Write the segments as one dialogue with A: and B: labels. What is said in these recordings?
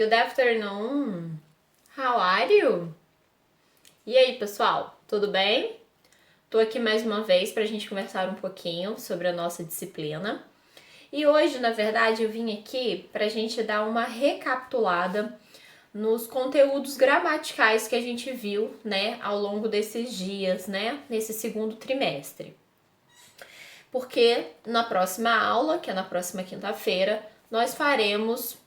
A: Good afternoon. How are you? E aí, pessoal, tudo bem? Tô aqui mais uma vez para a gente conversar um pouquinho sobre a nossa disciplina. E hoje, na verdade, eu vim aqui para a gente dar uma recapitulada nos conteúdos gramaticais que a gente viu, né, ao longo desses dias, né, nesse segundo trimestre. Porque na próxima aula, que é na próxima quinta-feira, nós faremos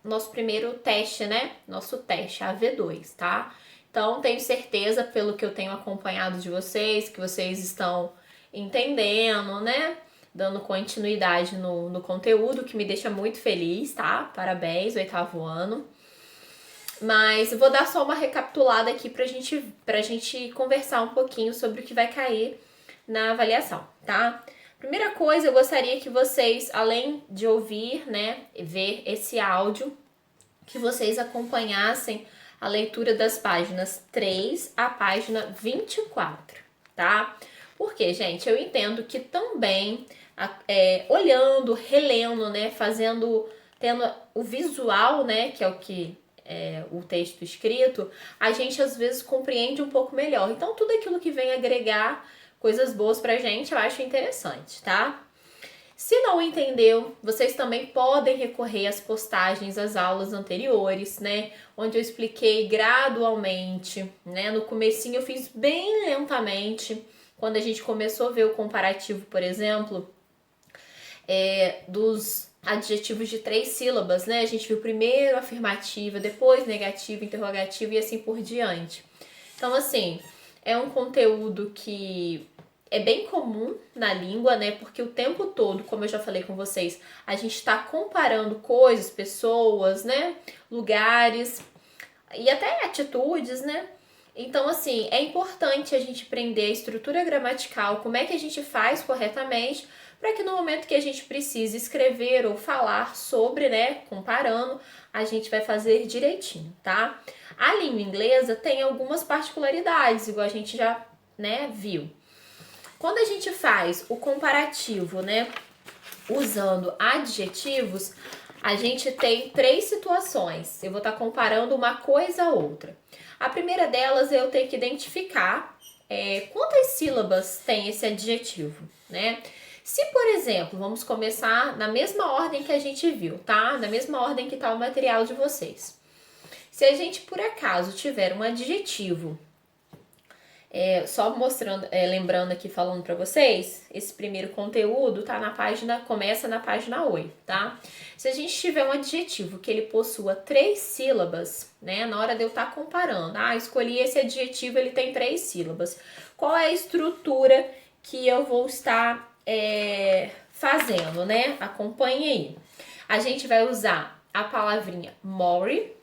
A: nosso primeiro teste, né? Nosso teste AV2, tá? Então, tenho certeza, pelo que eu tenho acompanhado de vocês, que vocês estão entendendo, né? Dando continuidade no conteúdo, que me deixa muito feliz, tá? Parabéns, 8º ano. Mas eu vou dar só uma recapitulada aqui pra gente conversar um pouquinho sobre o que vai cair na avaliação, tá? Primeira coisa, eu gostaria que vocês, além de ouvir, né, ver esse áudio, que vocês acompanhassem a leitura das páginas 3 à página 24, tá? Porque, gente, eu entendo que também, olhando, relendo, né, tendo o visual, né, que é o que o texto escrito, a gente às vezes compreende um pouco melhor. Então, tudo aquilo que vem agregar coisas boas pra gente, eu acho interessante, tá? Se não entendeu, vocês também podem recorrer às postagens das aulas anteriores, né? Onde eu expliquei gradualmente, né? No comecinho eu fiz bem lentamente, quando a gente começou a ver o comparativo, por exemplo, dos adjetivos de 3 sílabas, né? A gente viu primeiro afirmativa, depois negativa, interrogativa e assim por diante. Então, assim, é um conteúdo que é bem comum na língua, né? Porque o tempo todo, como eu já falei com vocês, a gente está comparando coisas, pessoas, né? Lugares e até atitudes, né? Então, assim, é importante a gente aprender a estrutura gramatical, como é que a gente faz corretamente, para que no momento que a gente precise escrever ou falar sobre, né, comparando, a gente vai fazer direitinho, tá? A língua inglesa tem algumas particularidades, igual a gente já, né, viu. Quando a gente faz o comparativo, né, usando adjetivos, a gente tem 3 situações. Eu vou estar comparando uma coisa a outra. A primeira delas é eu ter que identificar quantas sílabas tem esse adjetivo, né? Se, por exemplo, vamos começar na mesma ordem que a gente viu, tá? Na mesma ordem que está o material de vocês. Se a gente, por acaso, tiver um adjetivo, só mostrando, lembrando aqui, falando para vocês, esse primeiro conteúdo começa na página 8, tá? Se a gente tiver um adjetivo que ele possua 3 sílabas, né? Na hora de eu estar comparando, escolhi esse adjetivo, ele tem 3 sílabas. Qual é a estrutura que eu vou estar fazendo, né? Acompanhe aí. A gente vai usar a palavrinha more,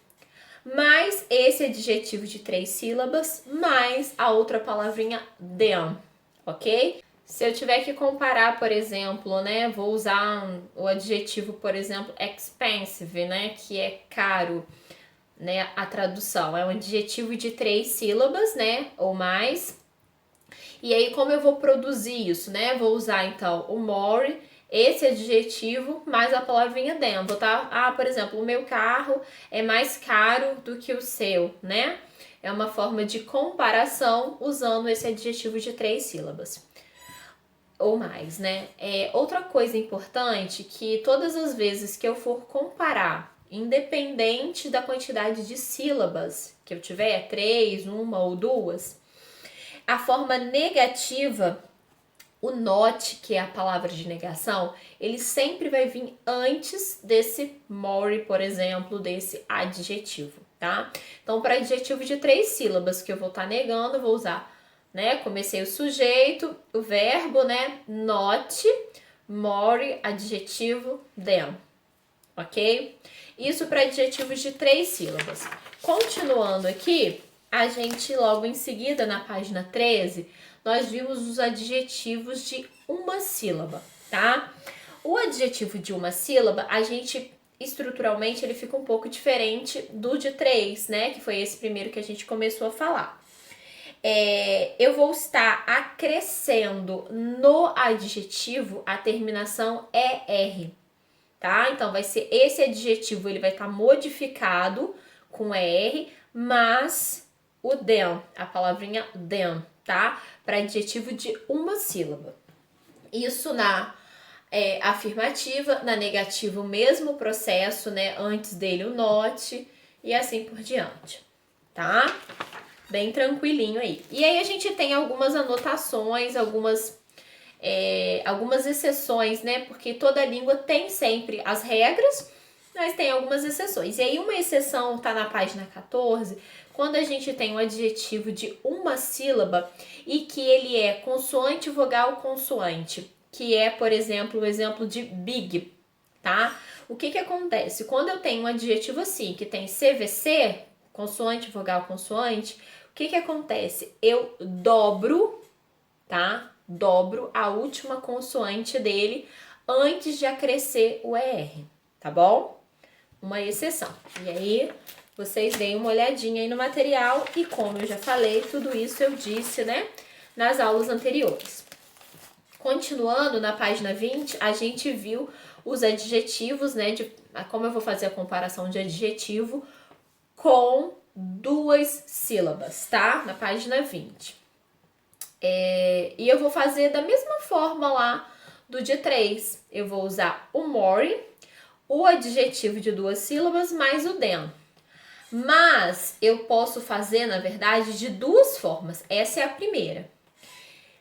A: mais esse adjetivo de 3 sílabas, mais a outra palavrinha them, ok? Se eu tiver que comparar, por exemplo, né, vou usar o adjetivo, por exemplo, expensive, né, que é caro, né, a tradução. É um adjetivo de 3 sílabas, né, ou mais. E aí, como eu vou produzir isso, né, vou usar, então, o more, esse adjetivo mais a palavrinha them. Vou estar, por exemplo, o meu carro é mais caro do que o seu, né? É uma forma de comparação usando esse adjetivo de 3 sílabas ou mais, né? Outra coisa importante que todas as vezes que eu for comparar, independente da quantidade de sílabas que eu tiver, 3, 1 ou 2, a forma negativa, o not, que é a palavra de negação, ele sempre vai vir antes desse more, por exemplo, desse adjetivo, tá? Então, para adjetivo de 3 sílabas que eu vou estar negando, eu vou usar, né? Comecei o sujeito, o verbo, né? Not, more, adjetivo, them, ok? Isso para adjetivos de 3 sílabas. Continuando aqui, a gente logo em seguida, na página 13, nós vimos os adjetivos de uma sílaba, tá? O adjetivo de uma sílaba, a gente, estruturalmente, ele fica um pouco diferente do de 3, né? Que foi esse primeiro que a gente começou a falar. Eu vou estar acrescendo no adjetivo a terminação ER, tá? Então, vai ser esse adjetivo, ele vai estar modificado com ER, mas o them, a palavrinha them, tá? Para adjetivo de uma sílaba. Isso na afirmativa, na negativa o mesmo processo, né? Antes dele o not e assim por diante, tá? Bem tranquilinho aí. E aí a gente tem algumas anotações, algumas exceções, né? Porque toda língua tem sempre as regras, mas tem algumas exceções. E aí uma exceção tá na página 14, quando a gente tem um adjetivo de uma sílaba e que ele é consoante, vogal, consoante, que é, por exemplo, o exemplo de big, tá? O que acontece? Quando eu tenho um adjetivo assim, que tem CVC, consoante, vogal, consoante, o que acontece? Eu dobro, tá? Dobro a última consoante dele antes de acrescer o ER, tá bom? Uma exceção. E aí, vocês deem uma olhadinha aí no material e como eu já falei, tudo isso eu disse, né, nas aulas anteriores. Continuando na página 20, a gente viu os adjetivos, né, como eu vou fazer a comparação de adjetivo com duas sílabas, tá? Na página 20. E eu vou fazer da mesma forma lá do dia 3. Eu vou usar o more, o adjetivo de duas sílabas, mais o them. Mas eu posso fazer, na verdade, de duas formas. Essa é a primeira.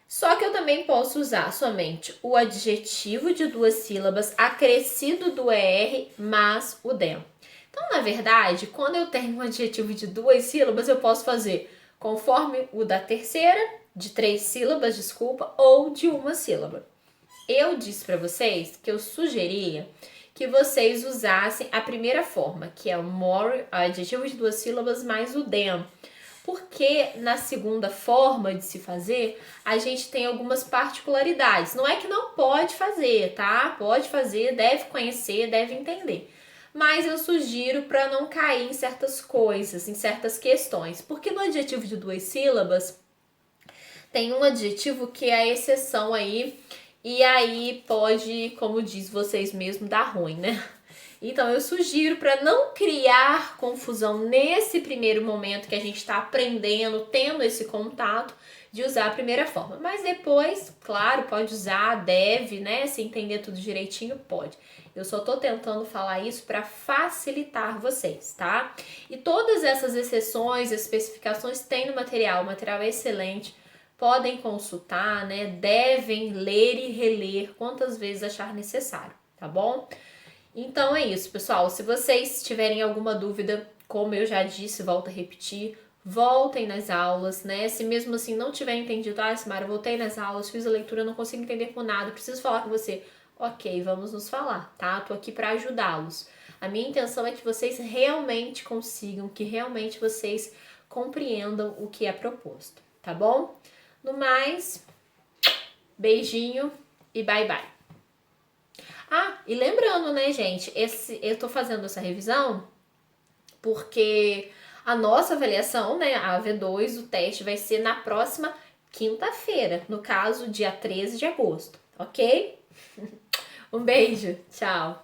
A: Só que eu também posso usar somente o adjetivo de duas sílabas acrescido do ER mais o them. Então, na verdade, quando eu tenho um adjetivo de duas sílabas, eu posso fazer conforme o da terceira, de 3 sílabas, desculpa, ou de uma sílaba. Eu disse para vocês que eu sugeria que vocês usassem a primeira forma, que é o more, adjetivo de duas sílabas, mais o them. Porque na segunda forma de se fazer, a gente tem algumas particularidades. Não é que não pode fazer, tá? Pode fazer, deve conhecer, deve entender. Mas eu sugiro para não cair em certas coisas, em certas questões. Porque no adjetivo de duas sílabas, tem um adjetivo que é a exceção aí, e aí pode, como diz vocês mesmos, dar ruim, né? Então eu sugiro, para não criar confusão nesse primeiro momento que a gente está aprendendo, tendo esse contato, de usar a primeira forma. Mas depois, claro, pode usar, deve, né? Se entender tudo direitinho, pode. Eu só tô tentando falar isso para facilitar vocês, tá? E todas essas exceções, especificações tem no material. O material é excelente. Podem consultar, né? Devem ler e reler quantas vezes achar necessário, tá bom? Então é isso, pessoal. Se vocês tiverem alguma dúvida, como eu já disse, volto a repetir, voltem nas aulas, né? Se mesmo assim não tiver entendido, Samara, voltei nas aulas, fiz a leitura, não consigo entender por nada, preciso falar com você. Ok, vamos nos falar, tá? Tô aqui para ajudá-los. A minha intenção é que vocês realmente consigam, que realmente vocês compreendam o que é proposto, tá bom? No mais, beijinho e bye bye. E lembrando, né, gente, eu tô fazendo essa revisão porque a nossa avaliação, né, a AV2, o teste vai ser na próxima quinta-feira, no caso, dia 13 de agosto, ok? Um beijo, tchau!